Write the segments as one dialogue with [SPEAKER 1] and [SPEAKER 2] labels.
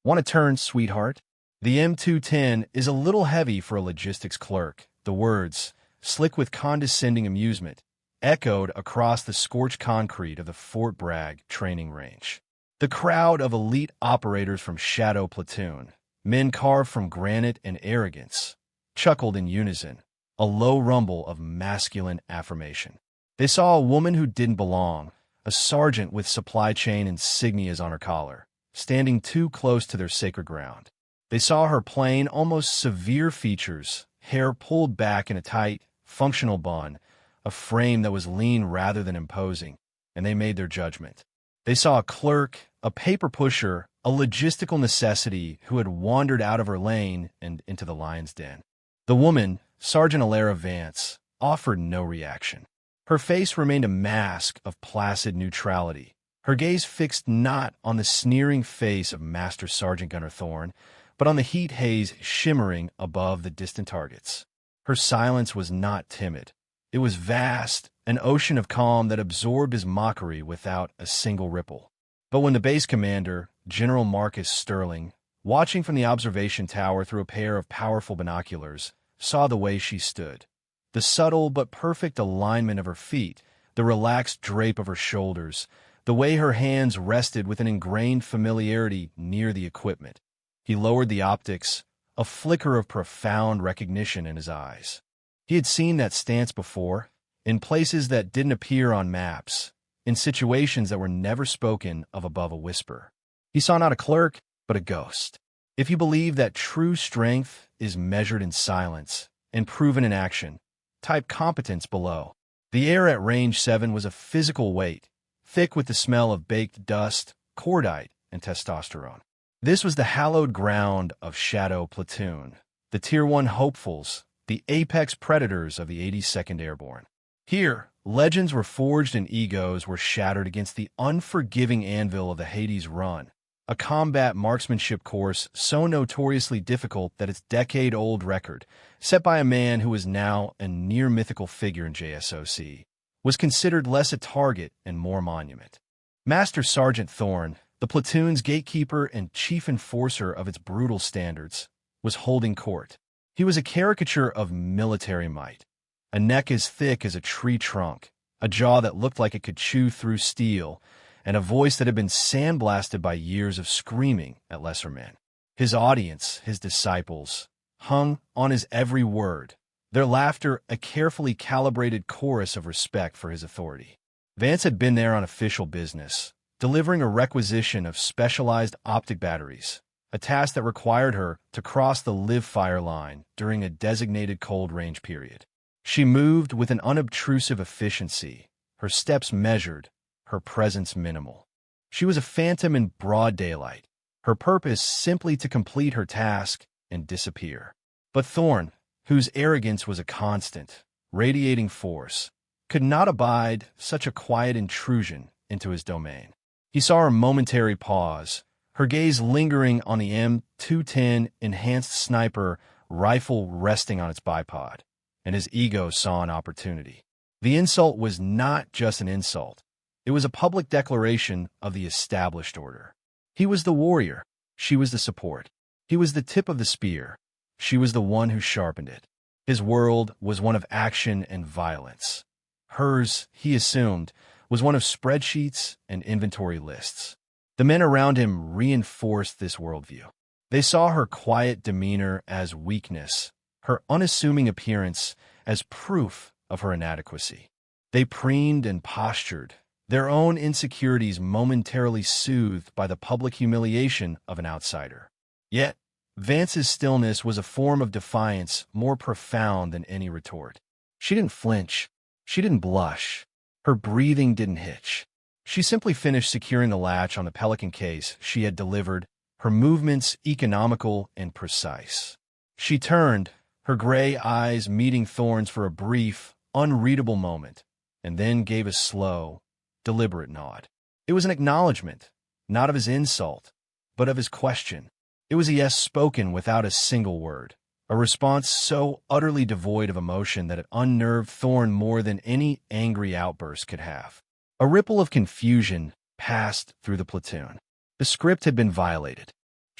[SPEAKER 1] Want to turn, sweetheart? The M210 is a little heavy for a logistics clerk. The words, slick with condescending amusement, echoed across the scorched concrete of the Fort Bragg training range. The crowd of elite operators from Shadow Platoon, men carved from granite and arrogance, chuckled in unison, a low rumble of masculine affirmation. They saw a woman who didn't belong, a sergeant with supply chain insignias on her collar, standing too close to their sacred ground. They saw her plain, almost severe features, hair pulled back in a tight, functional bun, a frame that was lean rather than imposing, and they made their judgment. They saw a clerk, a paper pusher, a logistical necessity who had wandered out of her lane and into the lion's den. The woman, Sergeant Alara Vance, offered no reaction. Her face remained a mask of placid neutrality, her gaze fixed not on the sneering face of Master Sergeant Gunner Thorne, but on the heat haze shimmering above the distant targets. Her silence was not timid. It was vast, an ocean of calm that absorbed his mockery without a single ripple. But when the base commander, General Marcus Sterling, watching from the observation tower through a pair of powerful binoculars, saw the way she stood, the subtle but perfect alignment of her feet, the relaxed drape of her shoulders, the way her hands rested with an ingrained familiarity near the equipment, he lowered the optics, a flicker of profound recognition in his eyes. He had seen that stance before, in places that didn't appear on maps, in situations that were never spoken of above a whisper. He saw not a clerk, but a ghost. If you believe that true strength is measured in silence and proven in action, type competence below. The air at Range 7 was a physical weight, thick with the smell of baked dust, cordite, and testosterone. This was the hallowed ground of Shadow Platoon, the Tier 1 hopefuls, the apex predators of the 82nd Airborne. Here, legends were forged and egos were shattered against the unforgiving anvil of the Hades Run, a combat marksmanship course so notoriously difficult that its decade-old record, set by a man who is now a near-mythical figure in JSOC, was considered less a target and more monument. Master Sergeant Thorne, the platoon's gatekeeper and chief enforcer of its brutal standards, was holding court. He was a caricature of military might, a neck as thick as a tree trunk, a jaw that looked like it could chew through steel, and a voice that had been sandblasted by years of screaming at lesser men. His audience, his disciples, hung on his every word, their laughter a carefully calibrated chorus of respect for his authority. Vance had been there on official business, delivering a requisition of specialized optic batteries, a task that required her to cross the live-fire line during a designated cold range period. She moved with an unobtrusive efficiency, her steps measured, her presence minimal. She was a phantom in broad daylight, her purpose simply to complete her task and disappear. But Thorne, whose arrogance was a constant, radiating force, could not abide such a quiet intrusion into his domain. He saw her momentary pause, her gaze lingering on the M210 enhanced sniper rifle resting on its bipod, and his ego saw an opportunity. The insult was not just an insult. It was a public declaration of the established order. He was the warrior. She was the support. He was the tip of the spear. She was the one who sharpened it. His world was one of action and violence. Hers, he assumed, was one of spreadsheets and inventory lists. The men around him reinforced this worldview. They saw her quiet demeanor as weakness, her unassuming appearance as proof of her inadequacy. They preened and postured, their own insecurities momentarily soothed by the public humiliation of an outsider. Yet, Vance's stillness was a form of defiance more profound than any retort. She didn't flinch. She didn't blush. Her breathing didn't hitch. She simply finished securing the latch on the Pelican case she had delivered, her movements economical and precise. She turned, her gray eyes meeting Thorne's for a brief, unreadable moment, and then gave a slow, deliberate nod. It was an acknowledgement, not of his insult, but of his question. It was a yes spoken without a single word, a response so utterly devoid of emotion that it unnerved Thorne more than any angry outburst could have. A ripple of confusion passed through the platoon. The script had been violated.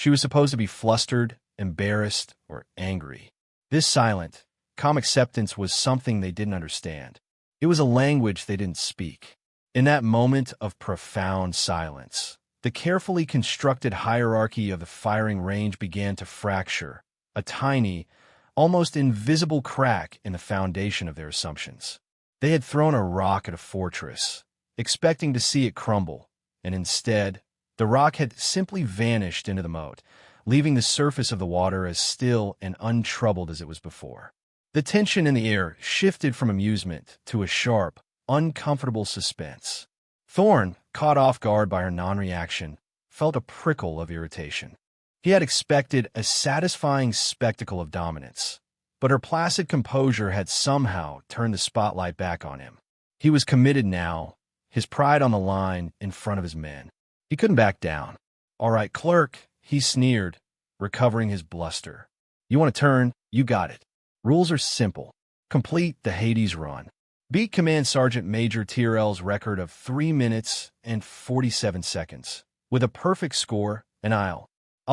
[SPEAKER 1] She was supposed to be flustered, embarrassed, or angry. This silent, calm acceptance was something they didn't understand. It was a language they didn't speak. In that moment of profound silence, the carefully constructed hierarchy of the firing range began to fracture, a tiny, almost invisible crack in the foundation of their assumptions. They had thrown a rock at a fortress, expecting to see it crumble, and instead, the rock had simply vanished into the moat, leaving the surface of the water as still and untroubled as it was before. The tension in the air shifted from amusement to a sharp, uncomfortable suspense. Thorn, caught off guard by her non-reaction, felt a prickle of irritation. He had expected a satisfying spectacle of dominance, but her placid composure had somehow turned the spotlight back on him. He was committed now, his pride on the line in front of his men. He couldn't back down. "All right, clerk," he sneered, recovering his bluster. "You want to turn? You got it. Rules are simple. Complete the Hades run. Beat Command Sergeant Major Tyrell's record of 3 minutes and 47 seconds, with a perfect score, and I'll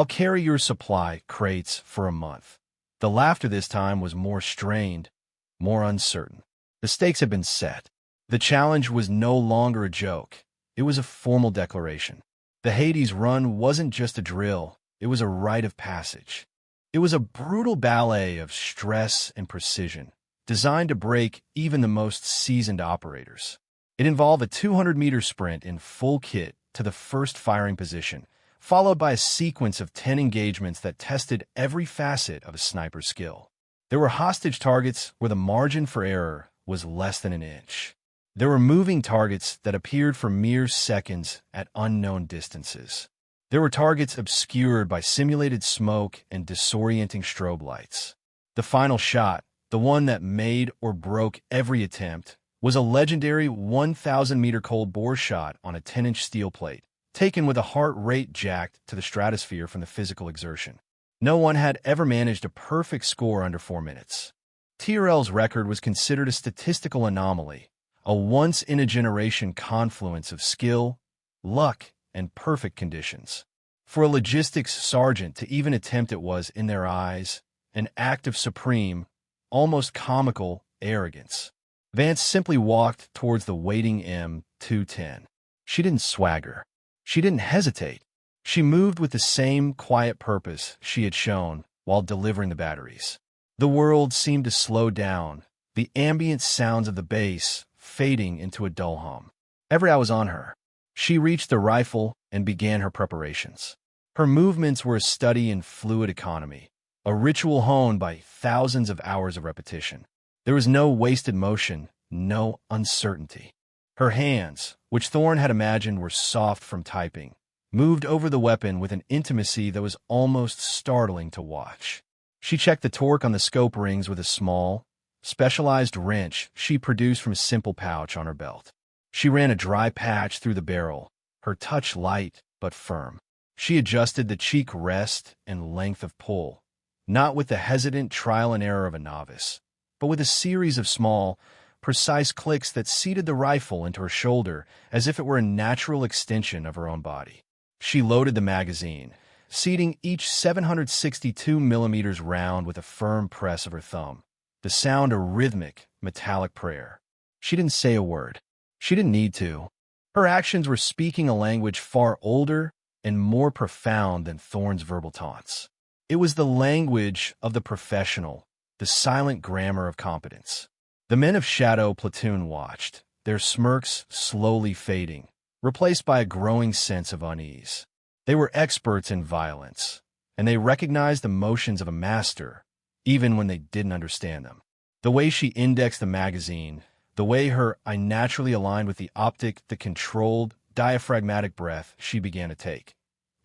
[SPEAKER 1] carry your supply crates for a month." The laughter this time was more strained, more uncertain. The stakes had been set. The challenge was no longer a joke. It was a formal declaration. The Hades run wasn't just a drill. It was a rite of passage. It was a brutal ballet of stress and precision, designed to break even the most seasoned operators. It involved a 200-meter sprint in full kit to the first firing position, followed by a sequence of 10 engagements that tested every facet of a sniper's skill. There were hostage targets where the margin for error was less than an inch. There were moving targets that appeared for mere seconds at unknown distances. There were targets obscured by simulated smoke and disorienting strobe lights. The final shot, the one that made or broke every attempt, was a legendary 1,000-meter cold bore shot on a 10-inch steel plate, taken with a heart rate jacked to the stratosphere from the physical exertion. No one had ever managed a perfect score under 4 minutes. Tyrell's record was considered a statistical anomaly, a once-in-a-generation confluence of skill, luck, and perfect conditions. For a logistics sergeant to even attempt it was, in their eyes, an act of supreme, almost comical arrogance. Vance simply walked towards the waiting M210. She didn't swagger. She didn't hesitate. She moved with the same quiet purpose she had shown while delivering the batteries. The world seemed to slow down, the ambient sounds of the base fading into a dull hum. Every eye was on her. She reached the rifle and began her preparations. Her movements were a study in fluid economy, a ritual honed by thousands of hours of repetition. There was no wasted motion, no uncertainty. Her hands, which Thorn had imagined were soft from typing, moved over the weapon with an intimacy that was almost startling to watch. She checked the torque on the scope rings with a small, specialized wrench she produced from a simple pouch on her belt. She ran a dry patch through the barrel, her touch light but firm. She adjusted the cheek rest and length of pull, not with the hesitant trial and error of a novice, but with a series of small, precise clicks that seated the rifle into her shoulder as if it were a natural extension of her own body. She loaded the magazine, seating each 762 millimeters round with a firm press of her thumb, the sound a rhythmic, metallic prayer. She didn't say a word. She didn't need to. Her actions were speaking a language far older and more profound than Thorn's verbal taunts. It was the language of the professional, the silent grammar of competence. The men of Shadow Platoon watched, their smirks slowly fading, replaced by a growing sense of unease. They were experts in violence, and they recognized the motions of a master, even when they didn't understand them. The way she indexed the magazine, the way her eye naturally aligned with the optic, the controlled, diaphragmatic breath she began to take.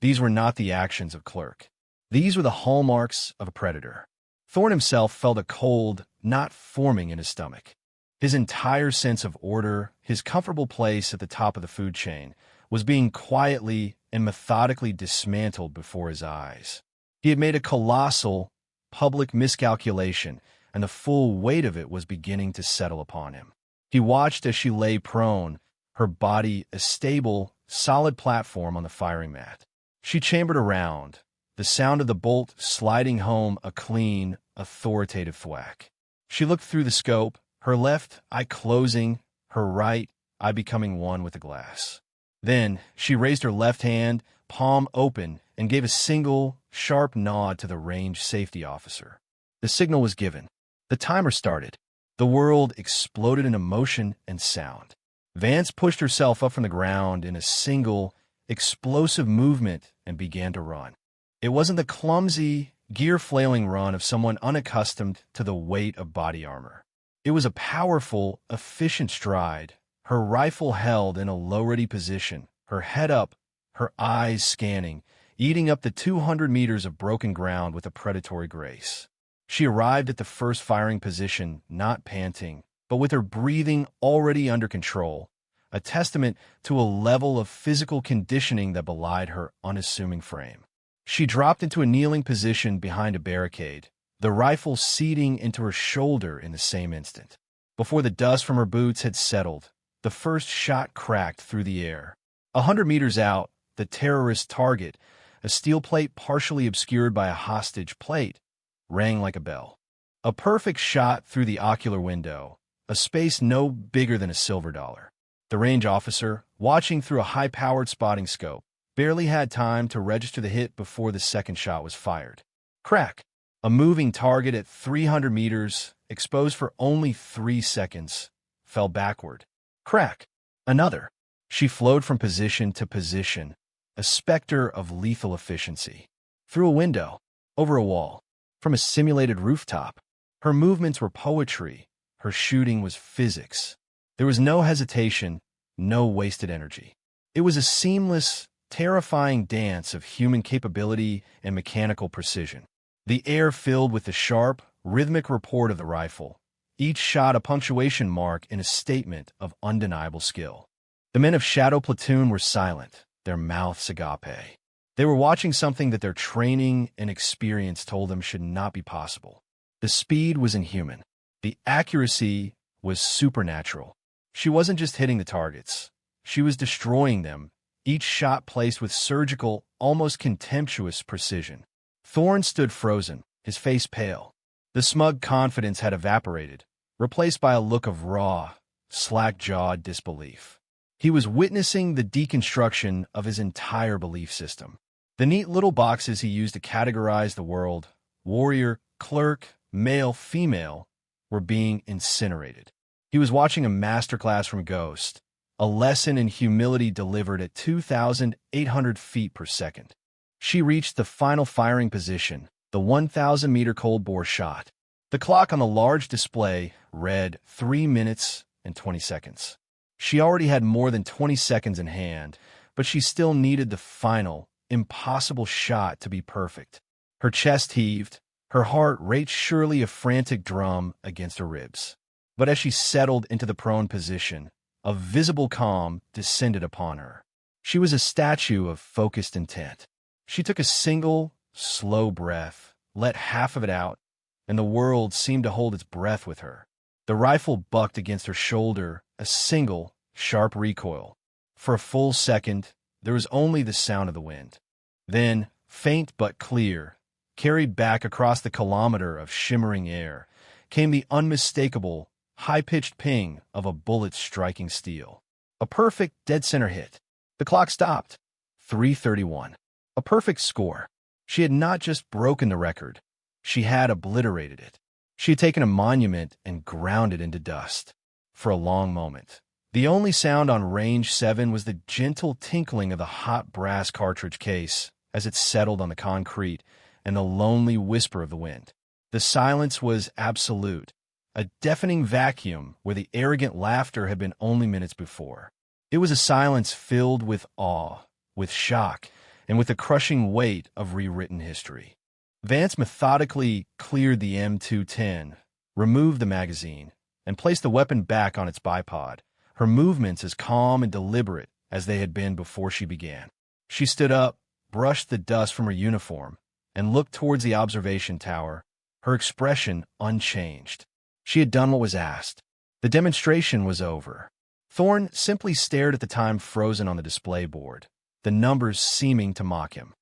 [SPEAKER 1] These were not the actions of Clerk. These were the hallmarks of a predator. Thorn himself felt a cold, not forming in his stomach. His entire sense of order, his comfortable place at the top of the food chain, was being quietly and methodically dismantled before his eyes. He had made a colossal, public miscalculation, and the full weight of it was beginning to settle upon him. He watched as she lay prone, her body a stable, solid platform on the firing mat. She chambered around, the sound of the bolt sliding home a clean, authoritative thwack. She looked through the scope, her left eye closing, her right eye becoming one with the glass. Then she raised her left hand, palm open, and gave a single, sharp nod to the range safety officer. The signal was given. The timer started. The world exploded in motion and sound. Vance pushed herself up from the ground in a single, explosive movement and began to run. It wasn't the clumsy, gear-flailing run of someone unaccustomed to the weight of body armor. It was a powerful, efficient stride, her rifle held in a low-ready position, her head up, her eyes scanning, eating up the 200 meters of broken ground with a predatory grace. She arrived at the first firing position, not panting, but with her breathing already under control, a testament to a level of physical conditioning that belied her unassuming frame. She dropped into a kneeling position behind a barricade, the rifle seating into her shoulder in the same instant. Before the dust from her boots had settled, the first shot cracked through the air. 100 meters out, the terrorist target, a steel plate partially obscured by a hostage plate, rang like a bell. A perfect shot through the ocular window, a space no bigger than a silver dollar. The range officer, watching through a high-powered spotting scope, barely had time to register the hit before the second shot was fired. Crack! A moving target at 300 meters, exposed for only 3 seconds, fell backward. Crack! Another. She flowed from position to position, a specter of lethal efficiency. Through a window, over a wall, from a simulated rooftop. Her movements were poetry. Her shooting was physics. There was no hesitation, no wasted energy. It was a seamless, terrifying dance of human capability and mechanical precision. The air filled with the sharp, rhythmic report of the rifle, each shot a punctuation mark in a statement of undeniable skill. The men of Shadow Platoon were silent, their mouths agape. They were watching something that their training and experience told them should not be possible. The speed was inhuman. The accuracy was supernatural. She wasn't just hitting the targets. She was destroying them, each shot placed with surgical, almost contemptuous precision. Thorne stood frozen, his face pale. The smug confidence had evaporated, replaced by a look of raw, slack-jawed disbelief. He was witnessing the deconstruction of his entire belief system. The neat little boxes he used to categorize the world, warrior, clerk, male, female, were being incinerated. He was watching a masterclass from Ghost, a lesson in humility delivered at 2,800 feet per second. She reached the final firing position, the 1,000-meter cold bore shot. The clock on the large display read 3 minutes and 20 seconds. She already had more than 20 seconds in hand, but she still needed the final, impossible shot to be perfect. Her chest heaved, her heart raced surely a frantic drum against her ribs. But as she settled into the prone position, a visible calm descended upon her. She was a statue of focused intent. She took a single, slow breath, let half of it out, and the world seemed to hold its breath with her. The rifle bucked against her shoulder, a single, sharp recoil. For a full second, there was only the sound of the wind. Then, faint but clear, carried back across the kilometer of shimmering air, came the unmistakable, high-pitched ping of a bullet striking steel. A perfect dead-center hit. The clock stopped. 3:31. A perfect score. She had not just broken the record. She had obliterated it. She had taken a monument and ground it into dust. For a long moment, the only sound on Range 7 was the gentle tinkling of the hot brass cartridge case as it settled on the concrete and the lonely whisper of the wind. The silence was absolute, a deafening vacuum where the arrogant laughter had been only minutes before. It was a silence filled with awe, with shock, and with the crushing weight of rewritten history. Vance methodically cleared the M210, removed the magazine, and placed the weapon back on its bipod, her movements as calm and deliberate as they had been before she began. She stood up, brushed the dust from her uniform, and looked towards the observation tower, her expression unchanged. She had done what was asked. The demonstration was over. Thorne simply stared at the time frozen on the display board, the numbers seeming to mock him.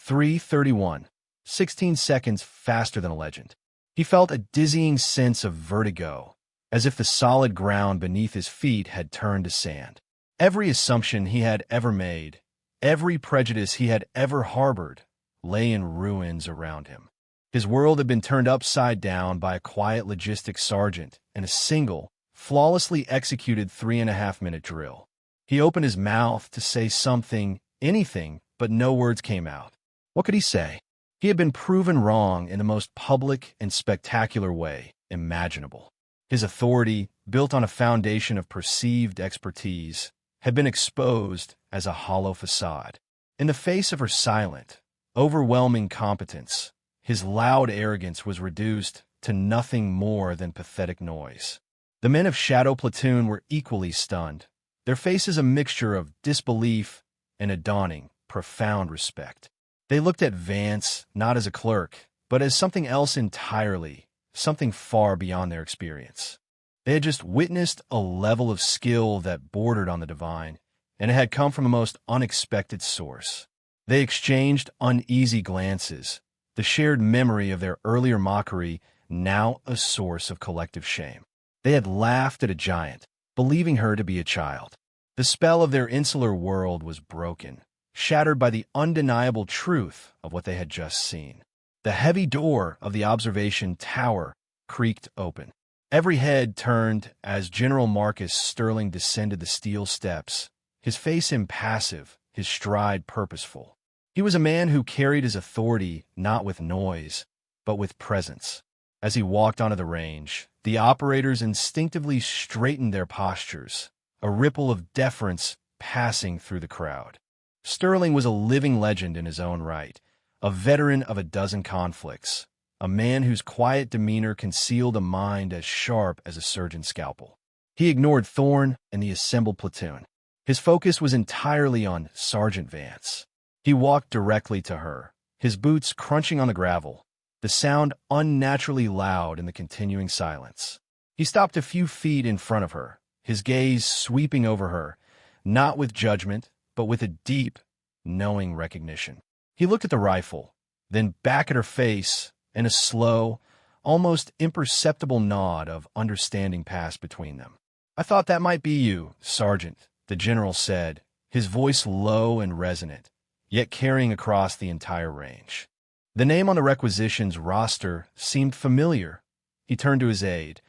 [SPEAKER 1] 3:31, 16 seconds faster than a legend. He felt a dizzying sense of vertigo, as if the solid ground beneath his feet had turned to sand. Every assumption he had ever made, every prejudice he had ever harbored, lay in ruins around him. His world had been turned upside down by a quiet logistics sergeant and a single, flawlessly executed 3.5-minute drill. He opened his mouth to say something, anything, but no words came out. What could he say? He had been proven wrong in the most public and spectacular way imaginable. His authority, built on a foundation of perceived expertise, had been exposed as a hollow facade. In the face of her silent, overwhelming competence, his loud arrogance was reduced to nothing more than pathetic noise. The men of Shadow Platoon were equally stunned, their faces a mixture of disbelief and a dawning, profound respect. They looked at Vance not as a clerk, but as something else entirely, something far beyond their experience. They had just witnessed a level of skill that bordered on the divine, and it had come from the most unexpected source. They exchanged uneasy glances, the shared memory of their earlier mockery now a source of collective shame. They had laughed at a giant, believing her to be a child. The spell of their insular world was broken, shattered by the undeniable truth of what they had just seen. The heavy door of the observation tower creaked open. Every head turned as General Marcus Sterling descended the steel steps, his face impassive, his stride purposeful. He was a man who carried his authority not with noise, but with presence. As he walked onto the range, the operators instinctively straightened their postures, a ripple of deference passing through the crowd. Sterling was a living legend in his own right, a veteran of a dozen conflicts, a man whose quiet demeanor concealed a mind as sharp as a surgeon's scalpel. He ignored Thorne and the assembled platoon. His focus was entirely on Sergeant Vance. He walked directly to her, his boots crunching on the gravel, the sound unnaturally loud in the continuing silence. He stopped a few feet in front of her, his gaze sweeping over her, not with judgment, but with a deep, knowing recognition. He looked at the rifle, then back at her face, and a slow, almost imperceptible nod of understanding passed between them. "I thought that might be you, Sergeant," the general said, his voice low and resonant, yet carrying across the entire range. The name on the requisitions roster seemed familiar. He turned to his aide,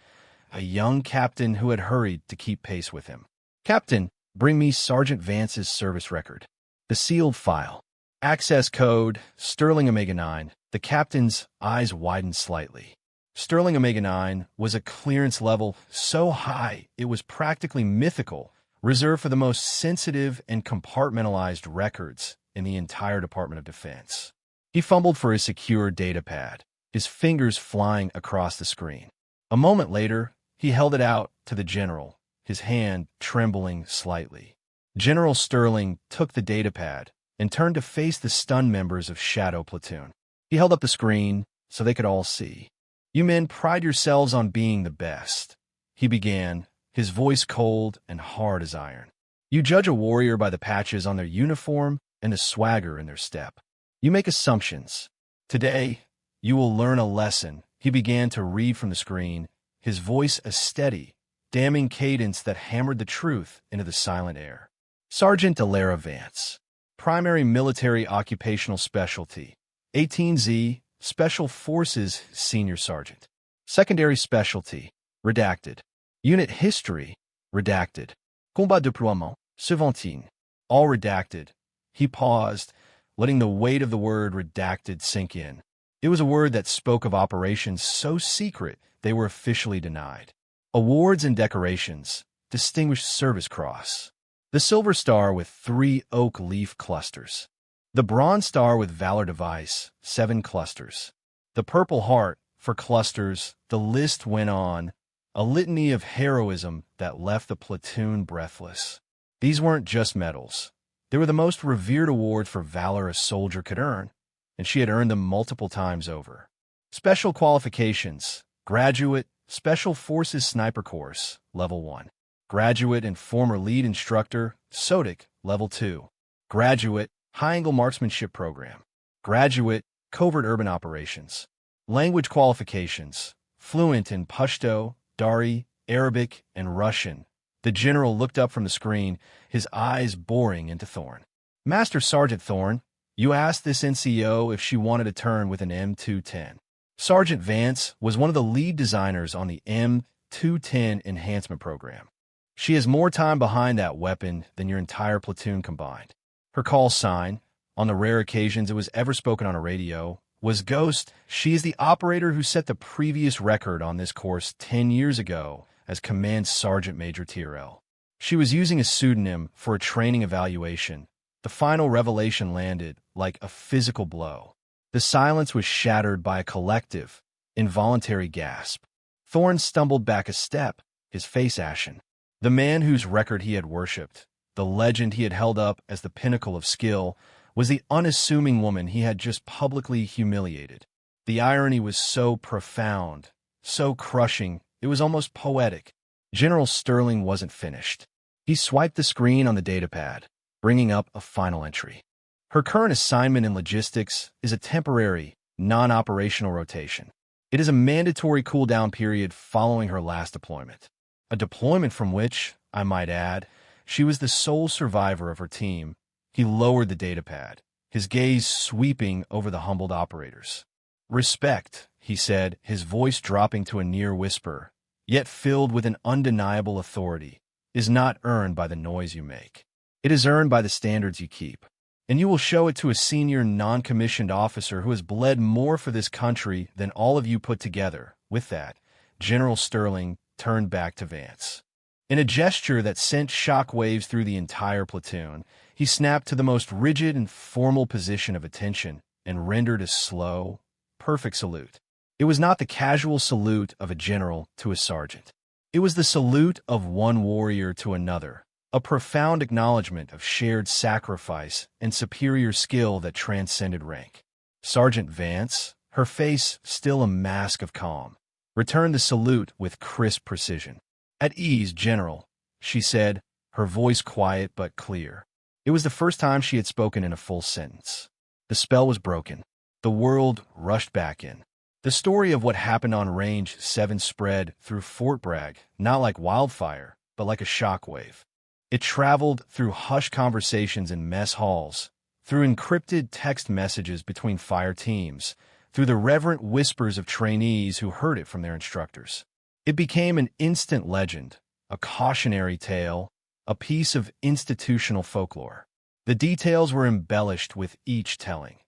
[SPEAKER 1] a young captain who had hurried to keep pace with him. "Captain, bring me Sergeant Vance's service record." The sealed file. Access code, Sterling Omega-9. The captain's eyes widened slightly. Sterling Omega-9 was a clearance level so high it was practically mythical, reserved for the most sensitive and compartmentalized records in the entire Department of Defense. He fumbled for his secure data pad, his fingers flying across the screen. A moment later, he held it out to the general, his hand trembling slightly. General Sterling took the data pad and turned to face the stunned members of Shadow Platoon. He held up the screen so they could all see. "You men pride yourselves on being the best," he began, his voice cold and hard as iron. "You judge a warrior by the patches on their uniform and the swagger in their step. You make assumptions. Today, you will learn a lesson." He began to read from the screen, his voice a steady, damning cadence that hammered the truth into the silent air. "Sergeant Alara Vance, primary military occupational specialty, 18Z, Special Forces Senior Sergeant. Secondary specialty, redacted. Unit history, redacted. Combat deploiement, suivantine, all redacted." He paused, letting the weight of the word redacted sink in. It was a word that spoke of operations so secret they were officially denied. Awards and decorations, Distinguished Service Cross. The Silver Star with 3 oak leaf clusters. The Bronze Star with Valor Device, 7 clusters. The Purple Heart for clusters. The list went on, a litany of heroism that left the platoon breathless. These weren't just medals. They were the most revered award for valor a soldier could earn, and she had earned them multiple times over. Special qualifications, graduate, Special Forces Sniper Course, Level 1. Graduate and former lead instructor, SOTIC, Level 2. Graduate, High Angle Marksmanship Program. Graduate, covert urban operations. Language qualifications. Fluent in Pashto, Dari, Arabic, and Russian. The general looked up from the screen, his eyes boring into Thorne. Master Sergeant Thorne, you asked this NCO if she wanted to turn with an M210. Sergeant Vance was one of the lead designers on the M210 enhancement program. She has more time behind that weapon than your entire platoon combined. Her call sign, on the rare occasions it was ever spoken on a radio, was Ghost. She is the operator who set the previous record on this course 10 years ago as Command Sergeant Major Tyrell. She was using a pseudonym for a training evaluation. The final revelation landed like a physical blow. The silence was shattered by a collective, involuntary gasp. Thorne stumbled back a step, his face ashen. The man whose record he had worshipped, the legend he had held up as the pinnacle of skill, was the unassuming woman he had just publicly humiliated. The irony was so profound, so crushing, it was almost poetic. General Sterling wasn't finished. He swiped the screen on the datapad, bringing up a final entry. Her current assignment in logistics is a temporary, non-operational rotation. It is a mandatory cool-down period following her last deployment. A deployment from which, I might add, she was the sole survivor of her team. He lowered the datapad, his gaze sweeping over the humbled operators. Respect, he said, his voice dropping to a near whisper, yet filled with an undeniable authority, is not earned by the noise you make. It is earned by the standards you keep. And you will show it to a senior non-commissioned officer who has bled more for this country than all of you put together. With that, General Sterling turned back to Vance. In a gesture that sent shockwaves through the entire platoon, he snapped to the most rigid and formal position of attention and rendered a slow, perfect salute. It was not the casual salute of a general to a sergeant. It was the salute of one warrior to another, a profound acknowledgement of shared sacrifice and superior skill that transcended rank. Sergeant Vance, her face still a mask of calm, returned the salute with crisp precision. "At ease, General," she said, her voice quiet but clear. It was the first time she had spoken in a full sentence. The spell was broken. The world rushed back in. The story of what happened on Range 7 spread through Fort Bragg, not like wildfire, but like a shockwave. It traveled through hushed conversations in mess halls, through encrypted text messages between fire teams, through the reverent whispers of trainees who heard it from their instructors. It became an instant legend, a cautionary tale, a piece of institutional folklore. The details were embellished with each telling.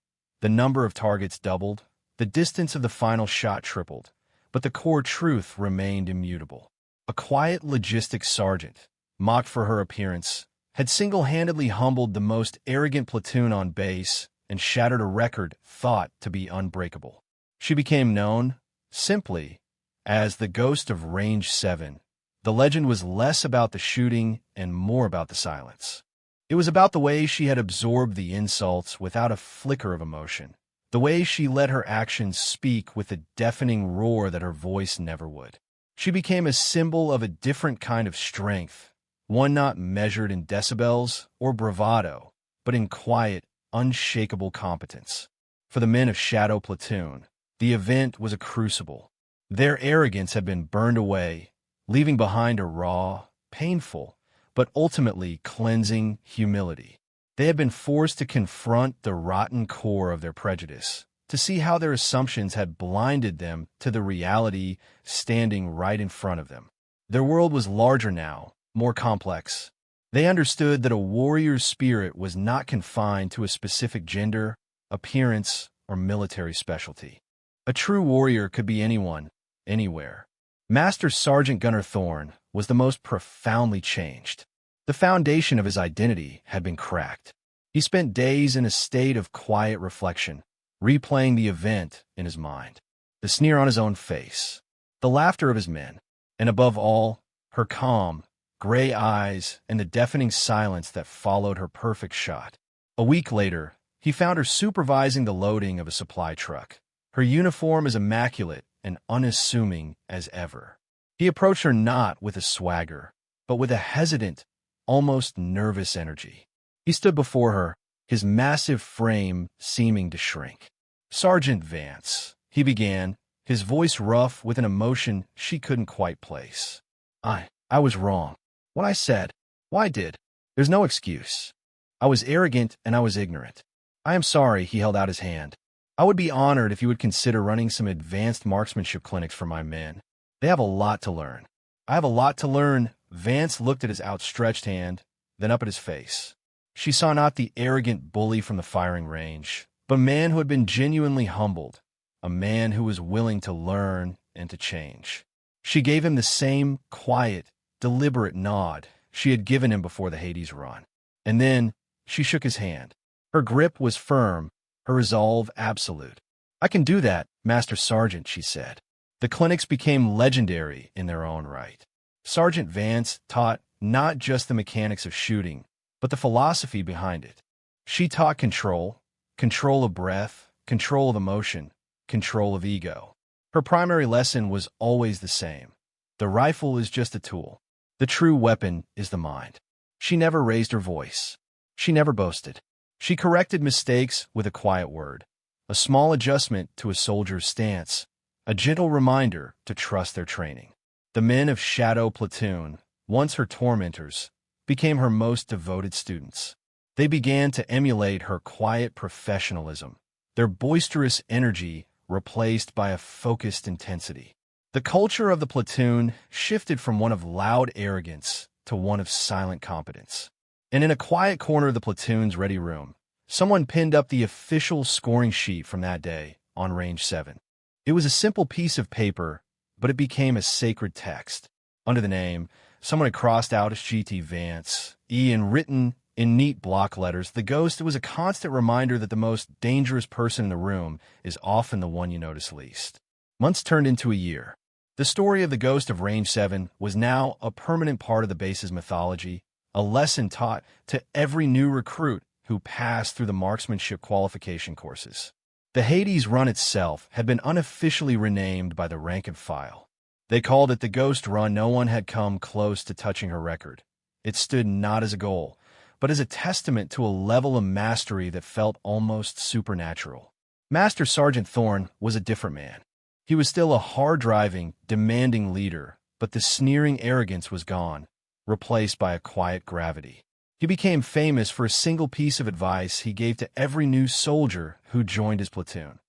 [SPEAKER 1] The number of targets doubled, the distance of the final shot tripled, but the core truth remained immutable. A quiet logistics sergeant, mocked for her appearance, had single-handedly humbled the most arrogant platoon on base and shattered a record thought to be unbreakable. She became known, simply, as the Ghost of Range 7. The legend was less about the shooting and more about the silence. It was about the way she had absorbed the insults without a flicker of emotion, the way she let her actions speak with a deafening roar that her voice never would. She became a symbol of a different kind of strength, one not measured in decibels or bravado, but in quiet, unshakable competence. For the men of Shadow Platoon, the event was a crucible. Their arrogance had been burned away, leaving behind a raw, painful, but ultimately cleansing humility. They had been forced to confront the rotten core of their prejudice, to see how their assumptions had blinded them to the reality standing right in front of them. Their world was larger now, more complex. They understood that a warrior's spirit was not confined to a specific gender, appearance, or military specialty. A true warrior could be anyone, anywhere. Master Sergeant Gunnar Thorne was the most profoundly changed. The foundation of his identity had been cracked. He spent days in a state of quiet reflection, replaying the event in his mind. The sneer on his own face, the laughter of his men, and above all, her calm, gray eyes and the deafening silence that followed her perfect shot. A week later, he found her supervising the loading of a supply truck, her uniform as immaculate and unassuming as ever. He approached her not with a swagger, but with a hesitant, almost nervous energy. He stood before her, his massive frame seeming to shrink. "Sergeant Vance," he began, his voice rough with an emotion she couldn't quite place. I was wrong. When I said, why did? There's no excuse. I was arrogant and I was ignorant. I am sorry," he held out his hand. "I would be honored if you would consider running some advanced marksmanship clinics for my men. They have a lot to learn." "I have a lot to learn." Vance looked at his outstretched hand, then up at his face. She saw not the arrogant bully from the firing range, but a man who had been genuinely humbled, a man who was willing to learn and to change. She gave him the same quiet, deliberate nod she had given him before the Hades run. And then she shook his hand. Her grip was firm, her resolve absolute. "I can do that, Master Sergeant," she said. The clinics became legendary in their own right. Sergeant Vance taught not just the mechanics of shooting, but the philosophy behind it. She taught control of breath, control of emotion, control of ego. Her primary lesson was always the same. The rifle is just a tool. The true weapon is the mind. She never raised her voice. She never boasted. She corrected mistakes with a quiet word, a small adjustment to a soldier's stance, a gentle reminder to trust their training. The men of Shadow Platoon, once her tormentors, became her most devoted students. They began to emulate her quiet professionalism, their boisterous energy replaced by a focused intensity. The culture of the platoon shifted from one of loud arrogance to one of silent competence. And in a quiet corner of the platoon's ready room, someone pinned up the official scoring sheet from that day on Range 7. It was a simple piece of paper, but it became a sacred text. Under the name, someone had crossed out GT Vance, and written in neat block letters, "The Ghost." It was a constant reminder that the most dangerous person in the room is often the one you notice least. Months turned into a year. The story of the Ghost of Range 7 was now a permanent part of the base's mythology, a lesson taught to every new recruit who passed through the marksmanship qualification courses. The Hades run itself had been unofficially renamed by the rank and file. They called it the Ghost Run. No one had come close to touching her record. It stood not as a goal, but as a testament to a level of mastery that felt almost supernatural. Master Sergeant Thorne was a different man. He was still a hard-driving, demanding leader, but the sneering arrogance was gone, replaced by a quiet gravity. He became famous for a single piece of advice he gave to every new soldier who joined his platoon.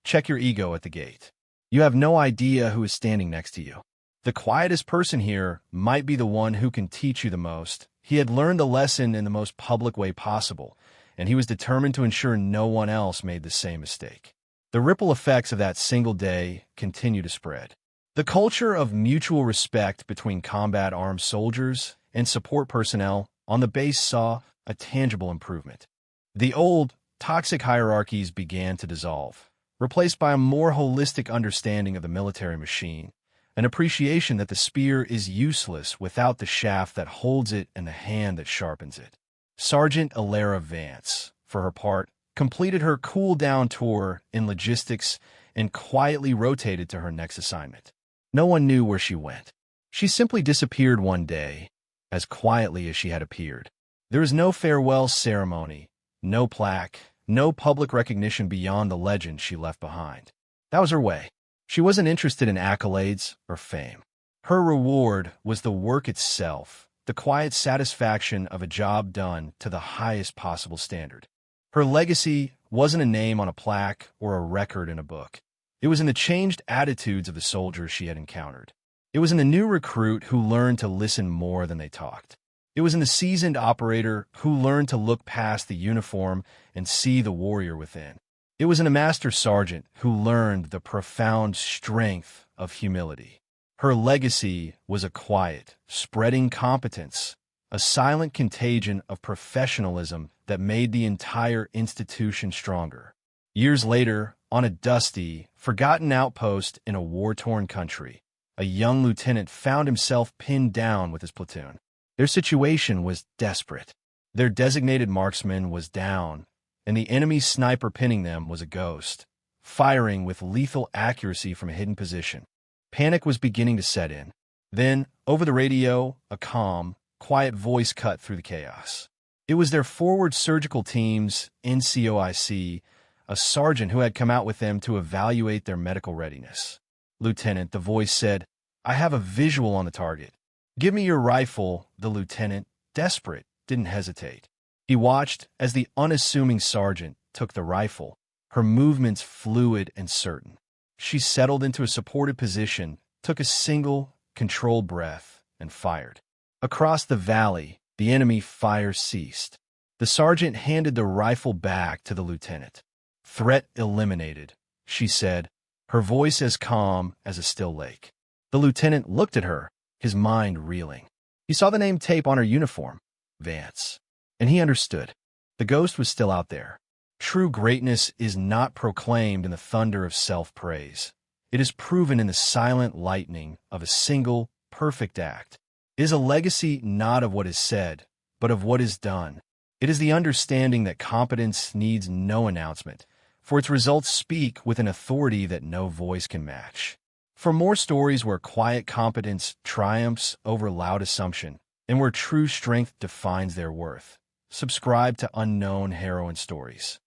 [SPEAKER 1] "Check your ego at the gate. You have no idea who is standing next to you. The quietest person here might be the one who can teach you the most." He had learned the lesson in the most public way possible, and he was determined to ensure no one else made the same mistake. The ripple effects of that single day continued to spread. The culture of mutual respect between combat-armed soldiers and support personnel on the base saw a tangible improvement. The old, toxic hierarchies began to dissolve, replaced by a more holistic understanding of the military machine, an appreciation that the spear is useless without the shaft that holds it and the hand that sharpens it. Sergeant Alara Vance, for her part, completed her cool-down tour in logistics and quietly rotated to her next assignment. No one knew where she went. She simply disappeared one day, as quietly as she had appeared. There was no farewell ceremony, no plaque, no public recognition beyond the legend she left behind. That was her way. She wasn't interested in accolades or fame. Her reward was the work itself, the quiet satisfaction of a job done to the highest possible standard. Her legacy wasn't a name on a plaque or a record in a book. It was in the changed attitudes of the soldiers she had encountered. It was in the new recruit who learned to listen more than they talked. It was in the seasoned operator who learned to look past the uniform and see the warrior within. It was in a master sergeant who learned the profound strength of humility. Her legacy was a quiet, spreading competence, a silent contagion of professionalism that made the entire institution stronger. Years later, on a dusty, forgotten outpost in a war-torn country, a young lieutenant found himself pinned down with his platoon. Their situation was desperate. Their designated marksman was down, and the enemy sniper pinning them was a ghost, firing with lethal accuracy from a hidden position. Panic was beginning to set in. Then, over the radio, a calm, quiet voice cut through the chaos. It was their forward surgical team's NCOIC, a sergeant who had come out with them to evaluate their medical readiness. "Lieutenant," the voice said, "I have a visual on the target." "Give me your rifle," the lieutenant, desperate, didn't hesitate. He watched as the unassuming sergeant took the rifle, her movements fluid and certain. She settled into a supported position, took a single, controlled breath, and fired. Across the valley, the enemy fire ceased. The sergeant handed the rifle back to the lieutenant. "Threat eliminated," she said, her voice as calm as a still lake. The lieutenant looked at her, his mind reeling. He saw the name tape on her uniform, Vance, and he understood. The ghost was still out there. True greatness is not proclaimed in the thunder of self-praise. It is proven in the silent lightning of a single, perfect act. It is a legacy not of what is said, but of what is done. It is the understanding that competence needs no announcement, for its results speak with an authority that no voice can match. For more stories where quiet competence triumphs over loud assumption, and where true strength defines their worth, subscribe to Unknown Heroine Stories.